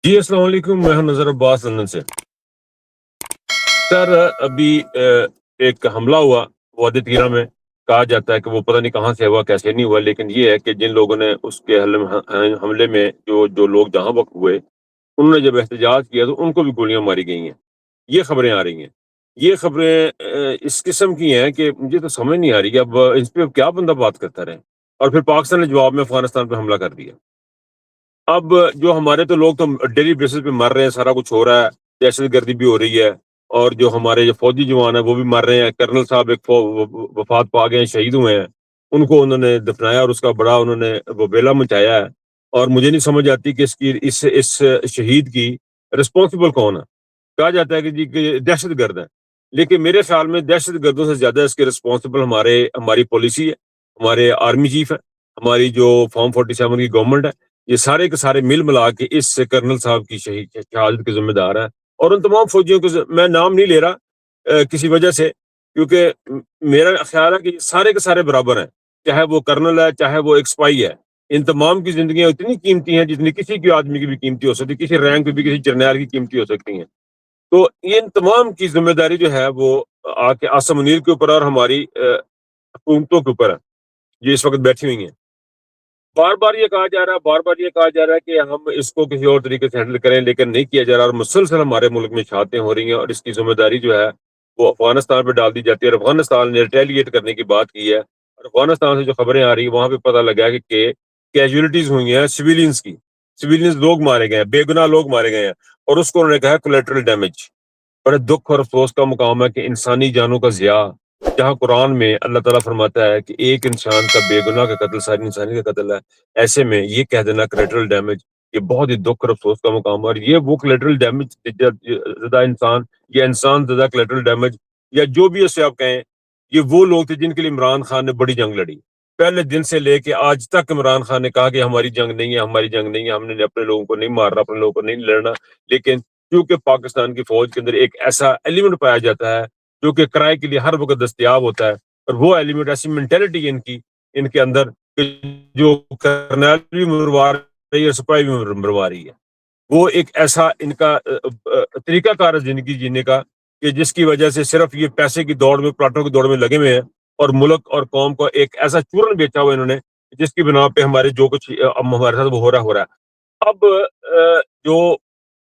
جی السلام علیکم، میں ہوں نظر عباس لندن سے۔ سر ابھی ایک حملہ ہوا وادی تیرہ میں، کہا جاتا ہے کہ وہ پتہ نہیں کہاں سے ہوا، کیسے نہیں ہوا، لیکن یہ ہے کہ جن لوگوں نے اس کے حملے میں جو لوگ جہاں وقت ہوئے، انہوں نے جب احتجاج کیا تو ان کو بھی گولیاں ماری گئی ہیں۔ یہ خبریں آ رہی ہیں، یہ خبریں اس قسم کی ہیں کہ مجھے تو سمجھ نہیں آ رہی کہ اب اس پہ کیا بندہ بات کرتا رہے۔ اور پھر پاکستان نے جواب میں افغانستان پہ حملہ کر دیا۔ اب جو ہمارے تو لوگ تو ڈیلی بیسس پہ مر رہے ہیں، سارا کچھ ہو رہا ہے، دہشت گردی بھی ہو رہی ہے، اور جو ہمارے جو فوجی جوان ہیں وہ بھی مر رہے ہیں۔ کرنل صاحب ایک وفات پا گئے ہیں، شہید ہوئے ہیں، ان کو انہوں نے دفنایا اور اس کا بڑا انہوں نے وہ بیلا مچایا ہے۔ اور مجھے نہیں سمجھ آتی کہ اس شہید کی رسپانسبل کون ہے۔ کہا جاتا ہے کہ جی کہ دہشت گرد ہے، لیکن میرے خیال میں دہشت گردوں سے زیادہ اس کے رسپانسبل ہماری پالیسی ہے، ہمارے آرمی چیف ہے، ہماری جو فارم 47 کی گورنمنٹ ہے۔ یہ سارے کے سارے مل ملا کے اس کرنل صاحب کی شہادت کے ذمہ دار ہیں۔ اور ان تمام فوجیوں کے میں نام نہیں لے رہا کسی وجہ سے، کیونکہ میرا خیال ہے کہ یہ سارے کے سارے برابر ہیں، چاہے وہ کرنل ہے، چاہے وہ ایک سپاہی ہے۔ ان تمام کی زندگیاں اتنی قیمتی ہیں جتنی کسی کی آدمی کی بھی قیمتی ہو سکتی، کسی رینک پہ بھی کسی جرنیل کی قیمتی ہو سکتی ہیں۔ تو ان تمام کی ذمہ داری جو ہے وہ آ کے عاصم منیر کے اوپر اور ہماری حکومتوں کے اوپر ہے جو اس وقت بیٹھی ہوئی ہیں۔ بار بار یہ کہا جا رہا ہے، بار بار یہ کہا جا رہا ہے کہ ہم اس کو کسی اور طریقے سے ہینڈل کریں، لیکن نہیں کیا جا رہا، اور مسلسل ہمارے ملک میں شہادتیں ہو رہی ہیں، اور اس کی ذمہ داری جو ہے وہ افغانستان پہ ڈال دی جاتی ہے۔ اور افغانستان نے ریٹیلیٹ کرنے کی بات کی ہے، اور افغانستان سے جو خبریں آ رہی ہیں وہاں پہ پتہ لگا ہے کہ کیجولیٹیز ہوئی ہیں سویلینز کی، سویلینز لوگ مارے گئے ہیں، بے گناہ لوگ مارے گئے ہیں، اور اس کو انہوں نے کہا کولیٹرل ڈیمیج۔ بڑے دکھ اور افسوس کا مقام ہے کہ انسانی جانوں کا ضیاع، جہاں قرآن میں اللہ تعالیٰ فرماتا ہے کہ ایک انسان کا بے گناہ کا قتل ساری انسانی کا قتل ہے، ایسے میں یہ کہہ دینا کولیٹرل ڈیمیج، یہ بہت ہی دکھ اور افسوس کا مقام ہے۔ اور یہ وہ کولیٹرل ڈیمیج زدہ انسان یا انسان زدہ کولیٹرل ڈیمیج یا جو بھی اسے آپ کہیں، یہ وہ لوگ تھے جن کے لیے عمران خان نے بڑی جنگ لڑی۔ پہلے دن سے لے کے آج تک عمران خان نے کہا کہ ہماری جنگ نہیں ہے، ہماری جنگ نہیں ہے، ہم نے اپنے لوگوں کو نہیں مارنا، اپنے لوگوں کو نہیں لڑنا۔ لیکن کیونکہ پاکستان کی فوج کے اندر ایک ایسا ایلیمنٹ پایا جاتا ہے جو کہ کرائے کے لیے ہر وقت دستیاب ہوتا ہے، اور وہ ایلیمنٹ ایسی مینٹلٹی ہے ان کے اندر کہ جو کرنیل بھی مروا رہی ہے، سپاہی بھی مروا رہی ہے۔ وہ ایک ایسا ان کا طریقہ کار ہے زندگی جینے کا کہ جس کی وجہ سے صرف یہ پیسے کی دوڑ میں، پلاٹوں کی دوڑ میں لگے ہوئے ہیں، اور ملک اور قوم کو ایک ایسا چورن بیچا ہوا انہوں نے جس کی بنا پہ ہمارے جو کچھ ہمارے ساتھ وہ ہو رہا ہے۔ اب جو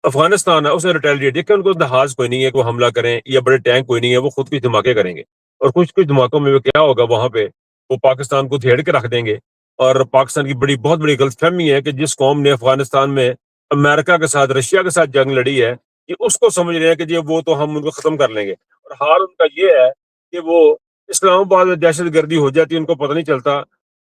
افغانستان ہے اس نے ریٹیلیٹ، دیکھیں ان کو جہاز کوئی نہیں ہے کہ وہ حملہ کریں، یا بڑے ٹینک کوئی نہیں ہے، وہ خود کچھ دھماکے کریں گے، اور کچھ دھماکوں میں وہ کیا ہوگا وہاں پہ وہ پاکستان کو دھیڑ کے رکھ دیں گے۔ اور پاکستان کی بہت بڑی غلط فہمی ہے کہ جس قوم نے افغانستان میں امریکہ کے ساتھ، رشیا کے ساتھ جنگ لڑی ہے، کہ اس کو سمجھ رہے ہیں کہ جی وہ تو ہم ان کو ختم کر لیں گے۔ اور حال ان کا یہ ہے کہ وہ اسلام آباد میں دہشت گردی ہو جاتی ان کو پتہ نہیں چلتا،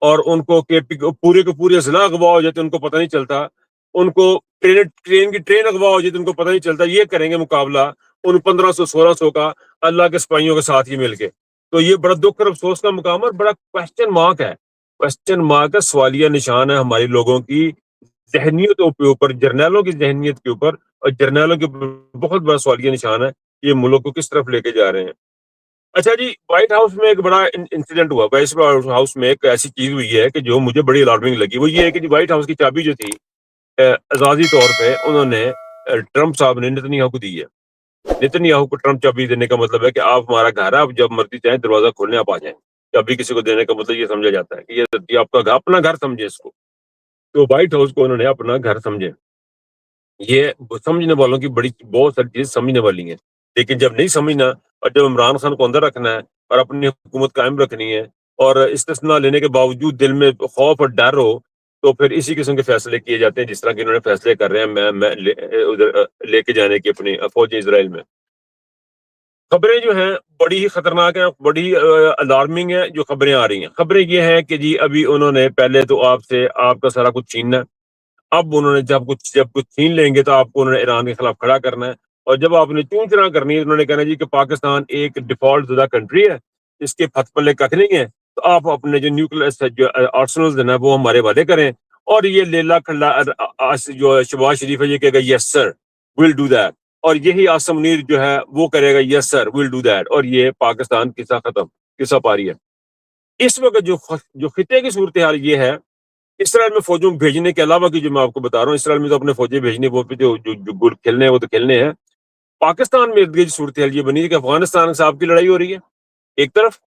اور ان کو پورے کے پورے اضلاع اغوا ہو جاتے ان کو پتہ نہیں چلتا، ان کو ٹرین کی ٹرین اغوا ہو جاتی ان کو پتہ نہیں چلتا۔ یہ کریں گے مقابلہ ان 1500 1600 کا اللہ کے سپاہیوں کے ساتھ ہی مل کے۔ تو یہ بڑا دکھ اور افسوس کا مقام ہے، اور بڑا کوشچن مارک ہے، کوشچن مارک ہے، سوالیہ نشان ہے ہمارے لوگوں کی ذہنیتوں کے اوپر، جرنیلوں کی ذہنیت کے اوپر، اور جرنیلوں کے اوپر بہت بڑا سوالیہ نشان ہے یہ ملک کو کس طرف لے کے جا رہے ہیں۔ اچھا جی، وائٹ ہاؤس میں ایک بڑا انسیڈنٹ ہوا، وائٹ ہاؤس میں ایک ایسی چیز ہوئی ہے کہ جو مجھے بڑی الارمنگ لگی۔ وہ یہ ہے کہ جی وائٹ ہاؤس کی چابی جو تھی اعزازی طور پہ انہوں نے ٹرمپ صاحب نے نتن یاہو کو دی ہے۔ نتن یاہو کو ٹرمپ چابی دینے کا مطلب ہے کہ آپ ہمارا گھر ہے، آپ جب مرضی چاہیں دروازہ کھولنے آپ آ جائیں۔ چابی کسی کو دینے کا مطلب یہ سمجھا جاتا ہے کہ یہ آپ کا گھر، اپنا گھر سمجھے اس کو۔ تو وائٹ ہاؤس کو انہوں نے اپنا گھر سمجھے۔ یہ سمجھنے والوں کی بہت ساری چیز سمجھنے والی ہیں، لیکن جب نہیں سمجھنا، اور جب عمران خان کو اندر رکھنا ہے اور اپنی حکومت قائم رکھنی ہے، اور استثناء لینے کے باوجود دل میں خوف اور ڈر ہو، تو پھر اسی قسم کے فیصلے کیے جاتے ہیں جس طرح کہ انہوں نے فیصلے کر رہے ہیں میں ادھر لے کے جانے کی اپنی فوج اسرائیل میں۔ خبریں جو ہیں بڑی ہی خطرناک ہیں، بڑی الارمنگ ہیں جو خبریں آ رہی ہیں۔ خبریں یہ ہیں کہ جی ابھی انہوں نے پہلے تو آپ کا سارا کچھ چھیننا ہے، اب انہوں نے جب کچھ چھین لیں گے تو آپ کو انہوں نے ایران کے خلاف کھڑا کرنا ہے، اور جب آپ نے چون چرا کرنی ہے انہوں نے کہنا جی کہ پاکستان ایک ڈیفالٹ زدہ کنٹری ہے، اس کے پھت پلے ککھ نہیں ہے، تو آپ اپنے جو نیوکلیر جو آرسنلز ہیں وہ ہمارے والے کریں۔ اور یہ لیلا کھلا جو شہباز شریف ہے یہ کہے گا یس سر ول ڈو دیٹ، اور یہی عاصم منیر جو ہے وہ کرے گا یس سر ول ڈو دیٹ، اور یہ پاکستان قصہ ختم، قصہ پاری ہے۔ اس وقت جو خطے کی صورتحال یہ ہے اسرائیل میں فوجوں بھیجنے کے علاوہ کی جو میں آپ کو بتا رہا ہوں، اسرائیل میں تو اپنے فوجیں بھیجنے وہ جو گل کھیلنے ہیں وہ تو کھیلنے ہیں. پاکستان میں ارد گرد صورتحال یہ بنی ہے کہ افغانستان سے آپ کی لڑائی ہو رہی ہے ایک طرف،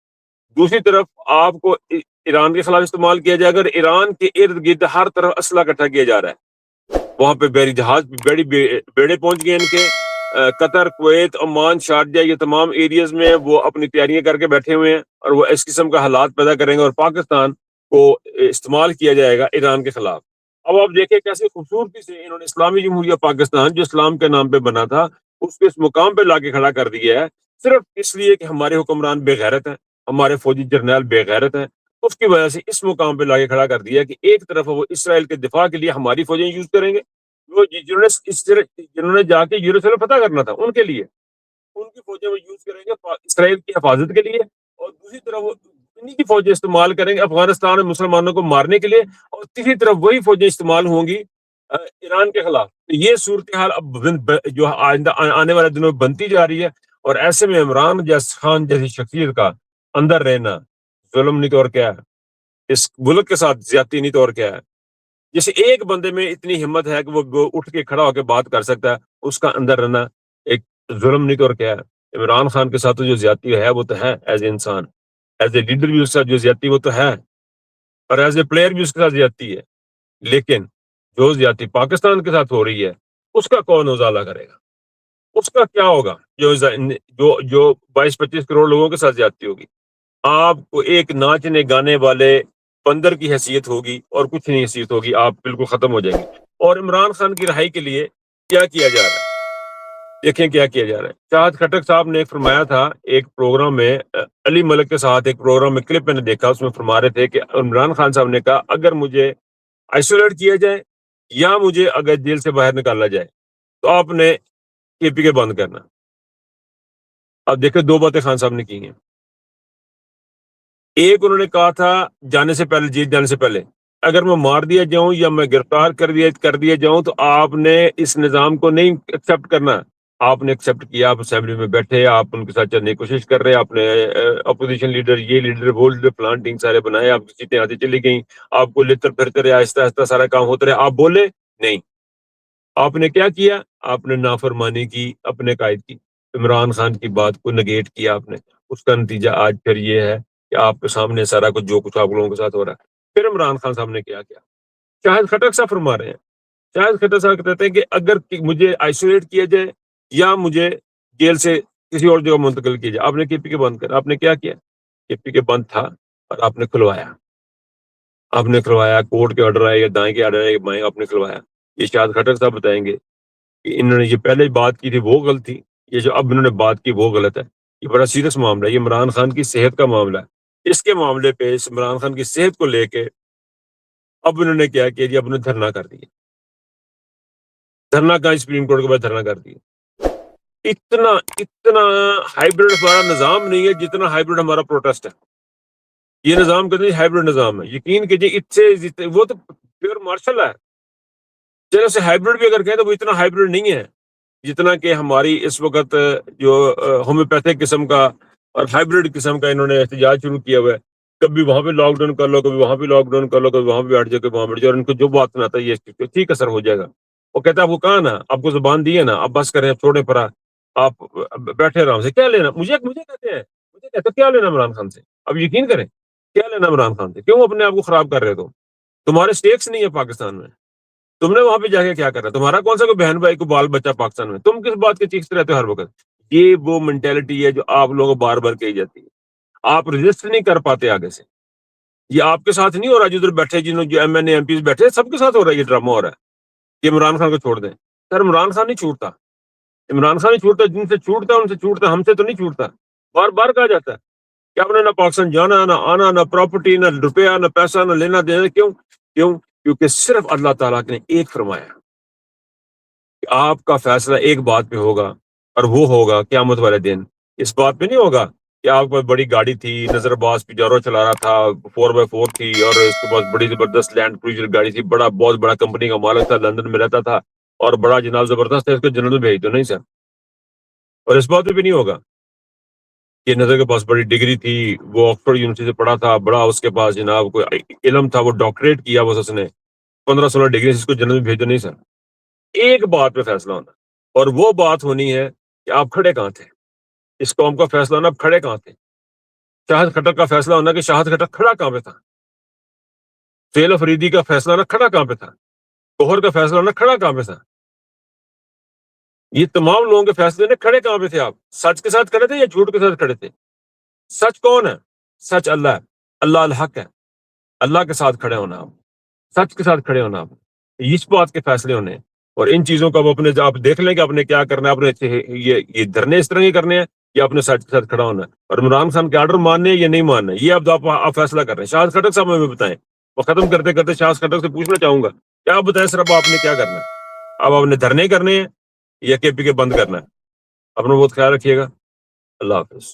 دوسری طرف آپ کو ایران کے خلاف استعمال کیا جائے گا، اور ایران کے ارد گرد ہر طرف اسلحہ اکٹھا کیا جا رہا ہے. وہاں پہ بحری جہاز بڑی بیڑے پہنچ گئے ان کے. قطر، کویت، عمان، شارجہ، یہ تمام ایریاز میں وہ اپنی تیاریاں کر کے بیٹھے ہوئے ہیں، اور وہ اس قسم کا حالات پیدا کریں گے، اور پاکستان کو استعمال کیا جائے گا ایران کے خلاف. اب آپ دیکھیں کیسے خوبصورتی سے انہوں نے اسلامی جمہوریہ پاکستان جو اسلام کے نام پہ بنا تھا اس کو اس مقام پہ لا کے کھڑا کر دیا ہے، صرف اس لیے کہ ہمارے حکمران بے غیرت ہیں، ہمارے فوجی جرنیل بے غیرت ہیں. اس کی وجہ سے اس مقام پہ لا کے کھڑا کر دیا کہ ایک طرف وہ اسرائیل کے دفاع کے لیے ہماری فوجیں یوز کریں گے، جنہوں نے جا کے یروشلم فتح کرنا تھا ان کے لیے ان کی فوجیں وہ یوز کریں گے اسرائیل کی حفاظت کے لیے، اور دوسری طرف وہ انہی کی فوجیں استعمال کریں گے افغانستان میں مسلمانوں کو مارنے کے لیے، اور تیسری طرف وہی فوجیں استعمال ہوں گی ایران کے خلاف. یہ صورتحال اب جو آنے والے دنوں میں بنتی جا رہی ہے، اور ایسے میں عمران خان جیسی شخصیت کا اندر رہنا ظلم نہیں تو اور کیا ہے، اس ملک کے ساتھ زیادتی نہیں تو اور کیا ہے. جیسے ایک بندے میں اتنی ہمت ہے کہ وہ اٹھ کے کھڑا ہو کے بات کر سکتا ہے، اس کا اندر رہنا ایک ظلم نہیں تو اور کیا ہے. عمران خان کے ساتھ جو زیادتی ہے وہ تو ہے، ایز اے انسان، ایز اے لیڈر بھی اس کے ساتھ جو زیادتی وہ تو ہے، اور ایز اے پلیئر بھی اس کے ساتھ زیادتی ہے. لیکن جو زیادتی پاکستان کے ساتھ ہو رہی ہے اس کا کون ازالہ کرے گا؟ اس کا کیا ہوگا جو 22-25 کروڑ لوگوں کے ساتھ زیادتی ہوگی؟ آپ کو ایک ناچنے گانے والے بندر کی حیثیت ہوگی اور کچھ نہیں حیثیت ہوگی، آپ بالکل ختم ہو جائیں گے. اور عمران خان کی رہائی کے لیے کیا کیا جا رہا ہے، دیکھیں کیا کیا جا رہا ہے. شاہد خٹک صاحب نے فرمایا تھا ایک پروگرام میں، علی ملک کے ساتھ ایک پروگرام میں کلپ میں نے دیکھا، اس میں فرما رہے تھے کہ عمران خان صاحب نے کہا اگر مجھے آئسولیٹ کیا جائے یا مجھے اگر جیل سے باہر نکالا جائے تو آپ نے کے پی کے بند کرنا. اب دیکھیں دو باتیں خان صاحب نے کی ہیں. ایک انہوں نے کہا تھا جانے سے پہلے، جیت جانے سے پہلے، اگر میں مار دیا جاؤں یا میں گرفتار کر دیا جاؤں تو آپ نے اس نظام کو نہیں ایکسیپٹ کرنا. آپ نے ایکسیپٹ کیا، آپ اسمبلی میں بیٹھے، آپ ان کے ساتھ چلنے کی کوشش کر رہے، آپ نے اپوزیشن لیڈر، یہ لیڈر، وہ لیڈر، پلانٹنگ سارے بنائے، آپ کی سیٹیں آتی چلی گئیں، آپ کو لطر پھرتے رہے، آہستہ آہستہ سارا کام ہوتا رہے، آپ بولے نہیں. آپ نے کیا کیا؟ آپ نے نافرمانی کی اپنے قائد کی، عمران خان کی بات کو نگیٹ کیا آپ نے. اس کا نتیجہ آج پھر یہ ہے کہ آپ کے سامنے سارا کچھ جو کچھ آپ لوگوں کے ساتھ ہو رہا ہے. پھر عمران خان صاحب نے کیا کیا؟ شاہد خٹک صاحب فرما رہے ہیں، شاہد خٹک صاحب کہتے ہیں کہ اگر مجھے آئسولیٹ کیا جائے یا مجھے جیل سے کسی اور جگہ منتقل کیا جائے، آپ نے کے پی کے بند کر. آپ نے کیا کیا؟ کے پی کے بند تھا اور آپ نے کھلوایا. آپ نے کھلوایا، کورٹ کے آرڈر آئے یا دائیں کے آرڈر آئے یا بائیں، آپ نے کھلوایا. یہ شاہد خٹک صاحب بتائیں گے کہ انہوں نے یہ پہلے بات کی تھی وہ غلط تھی، یہ جو اب انہوں نے بات کی وہ غلط ہے. یہ بڑا سیریس معاملہ ہے، یہ عمران خان کی صحت کا معاملہ ہے. اس کے معاملے پہ، اس عمران خان کی صحت کو لے کے اب انہوں نے کیا کیا جی، اب انہوں نے دھرنا کر دیا. دھرنا کا سپریم کورٹ کے بعد دھرنا کر دیا. اتنا اتنا ہائیبرڈ ہمارا نظام نہیں ہے جتنا ہائیبرڈ ہمارا پروٹیسٹ ہے. یہ نظام کہتے ہیں ہائیبرڈ نظام ہے، یقین کیجیے اس سے وہ تو پیور مارشل ہے. چلو اسے ہائیبرڈ بھی اگر کہیں تو وہ اتنا ہائیبرڈ نہیں ہے جتنا کہ ہماری اس وقت جو ہومیوپیتھک قسم کا اور ہائیبرڈ قسم کا انہوں نے احتجاج شروع کیا ہوا ہے. کبھی وہاں پہ لاک ڈاؤن کر لو، کبھی وہاں پہ لاک ڈاؤن کر لو، کبھی وہاں پہ بیٹھ جاؤ، کبھی وہاں بیٹھ جاؤ، اور ان کو جو بات میں آتا ہے یہ ٹھیک اثر ہو جائے گا. وہ کہتا ہے آپ کو کہا نا، آپ کو زبان دی ہے نا، آپ بس کریں، چھوڑیں پرا، آپ بیٹھے آرام سے. کیا لینا مجھے کہتے ہیں، مجھے کہتے کیا لینا عمران خان سے؟ اب یقین کریں کیا لینا عمران خان سے؟ کیوں اپنے آپ کو خراب کر رہے ہو؟ تمہارے سٹیکس نہیں ہے پاکستان میں، تم نے وہاں پہ جا کے کیا کرنا؟ تمہارا کون سا کوئی بہن بھائی کو بال بچہ پاکستان میں؟ تم کس بات کے چیختے رہتے ہو ہر وقت؟ یہ وہ مینٹیلٹی ہے جو آپ لوگوں کو بار بار کہی جاتی ہے. آپ رجسٹ نہیں کر پاتے آگے سے. یہ آپ کے ساتھ نہیں ہو رہا جو ادھر بیٹھے، جو M N A MPs بیٹھے، سب کے ساتھ ہو رہا ہے یہ ڈرامہ ہو رہا ہے کہ عمران خان کو چھوڑ دیں. سر عمران خان نہیں چھوڑتا، عمران خان نہیں چھوڑتا، جن سے چھوٹتا ہے ان سے چھوٹتا، ہم سے تو نہیں چھوٹتا. بار بار کہا جاتا ہے کہ آپ نے نہ پاکستان جانا، نہ آنا، نہ پراپرٹی، نہ روپیہ، نہ پیسہ، نہ لینا دینا. کیوں؟ کیونکہ صرف اللہ تعالیٰ نے ایک فرمایا کہ آپ کا فیصلہ ایک بات پہ ہوگا، اور وہ ہوگا قیامت والے دن. اس بات پہ نہیں ہوگا کہ آپ کو بڑی گاڑی تھی، نظر باز پیجارو چلا رہا تھا، 4x4 تھی، اور اس کے پاس بڑی زبردست لینڈ کروزر گاڑی تھی، بہت بڑا کمپنی کا مالک تھا، لندن میں رہتا تھا، اور بڑا جناب زبردست ہے، اس کو جنرل میں بھیج دو. نہیں سر. اور اس بات پہ بھی نہیں ہوگا کہ نظر کے پاس بڑی ڈگری تھی، وہ آکسفورڈ یونیورسٹی سے پڑھا تھا، بڑا اس کے پاس جناب کوئی علم تھا، وہ ڈاکٹریٹ کیا بس اس نے 15-16 ڈگری، اس کو جنت میں بھیجو نہیں سر۔ ایک بات پہ فیصلہ ہونا، اور وہ بات ہونی ہے کہ آپ کھڑے کہاں تھے، اس قوم کا فیصلہ ہونا آپ کھڑے کہاں تھے۔ شاہد خٹک کا فیصلہ ہونا کہ شاہد خٹک کھڑا کہاں پہ تھا، سہیل افریدی کا فیصلہ ہونا کھڑا کہاں پہ تھا، گوہر کا فیصلہ ہونا کھڑا کہاں پہ تھا۔ یہ تمام لوگوں کے فیصلے نے کھڑے کہاں پہ تھے؟ آپ سچ کے ساتھ کھڑے تھے یا جھوٹ کے ساتھ کھڑے تھے؟ سچ کون ہے؟ سچ اللہ ہے، اللہ الحق ہے، اللہ کے ساتھ کھڑے ہونا، آپ سچ کے ساتھ کھڑے ہونا، آپ اس بات کے فیصلے ہونے ہیں۔ اور ان چیزوں کو اپنے آپ دیکھ لیں کہ آپ نے کیا کرنا ہے، اپنے یہ دھرنے اس طرح کے کرنے ہیں یا اپنے سچ کے ساتھ کھڑا ہونا ہے، اور عمران خان کے آرڈر ماننے ہیں یا نہیں ماننا ہے، یہ اب آپ فیصلہ کر رہے ہیں۔ شاہد خٹک صاحب ہمیں بتائیں، وہ ختم کرتے کرتے شاہد خٹک سے پوچھنا چاہوں گا کیا آپ بتائیں سر، اب آپ نے کیا کرنا ہے؟ اب آپ نے دھرنے کرنے ہیں یا کے پی کے بند کرنا ہے؟ اپنا بہت خیال رکھیے گا، اللہ حافظ۔